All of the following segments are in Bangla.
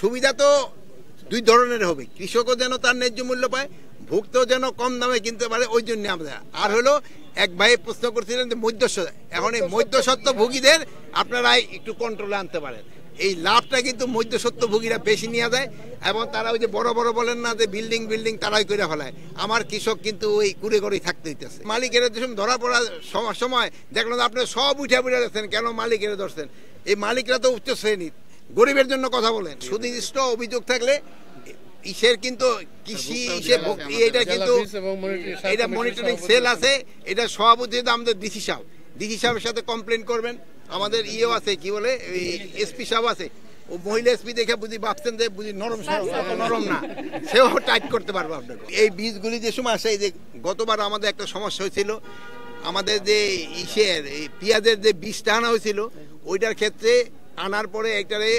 সুবিধা তো দুই ধরনের হবে, কৃষকও যেন তার ন্যায্য মূল্য পায়, ভোক্তাও যেন কম দামে কিনতে পারে, ওই জন্য আমরা। আর হলো এক ভাই প্রশ্ন করছিলেন যে মধ্যস্বত্ব, এখন এই মধ্যস্বত্বভোগীদের আপনারা একটু কন্ট্রোলে আনতে পারেন। এই লাভটা কিন্তু মধ্যস্বত্বভোগীরা বেশি নিয়ে যায়, এবং তারা ওই যে বড় বড় বলেন না যে বিল্ডিং বিল্ডিং তারাই করে ফেলায়। আমার কৃষক কিন্তু ওই কুড়ে করেই থাকতে হইতেছে। মালিকের ধরা পড়ার সময় দেখলেন আপনি সব উঠে বুঝে যাচ্ছেন, কেন মালিকের ধরছেন? এই মালিকরা তো উচ্চ শ্রেণীর, গরিবের জন্য কথা বলেন। সুনির্দিষ্ট অভিযোগ থাকলে ইসের কিন্তু কৃষি এটা কিন্তু এটা মনিটরিং সেল আছে, এটা সভাপতি আমাদের ডিসি সাহেবের সাথে কমপ্লেন করবেন। আমাদের ইয়েও আছে, কি বলে এসপি সাহেব আছে, ও মহিলা এসপি দেখে বুঝি ভাবছেন যে বুঝি নরম নরম না, সেও টাইট করতে পারবো আপনাকে। এই বীজগুলি যে সময় আসে, এই যে গতবার আমাদের একটা সমস্যা হয়েছিল, আমাদের যে এই পেঁয়াজের যে বীজটা আনা হয়েছিল, ওইটার ক্ষেত্রে আনার পরে একটারে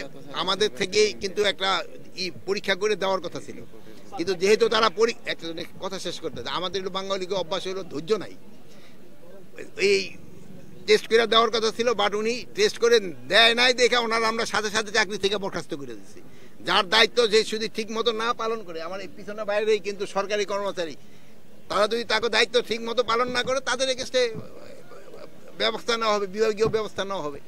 আমাদের থেকে কিন্তু একটা পরীক্ষা করে দেওয়ার কথা ছিল, কিন্তু যেহেতু তারা কথা শেষ করতে, আমাদের বাঙালিকে অভ্যাস হলো ধৈর্য নাই, এই টেস্ট করে দেওয়ার কথা ছিল, বাট উনি টেস্ট করে দেয় নাই দেখে ওনারা আমরা সাথে সাথে চাকরি থেকে বরখাস্ত করে দিচ্ছি। যার দায়িত্ব যে যদি ঠিক মতো না পালন করে, আমার এই পিছনে বাইরেই কিন্তু সরকারি কর্মচারী, তারা যদি তাকে দায়িত্ব ঠিক মতো পালন না করে, তাদের এগেস্টে ব্যবস্থা নেওয়া হবে, বিভাগীয় ব্যবস্থা নেওয়া হবে।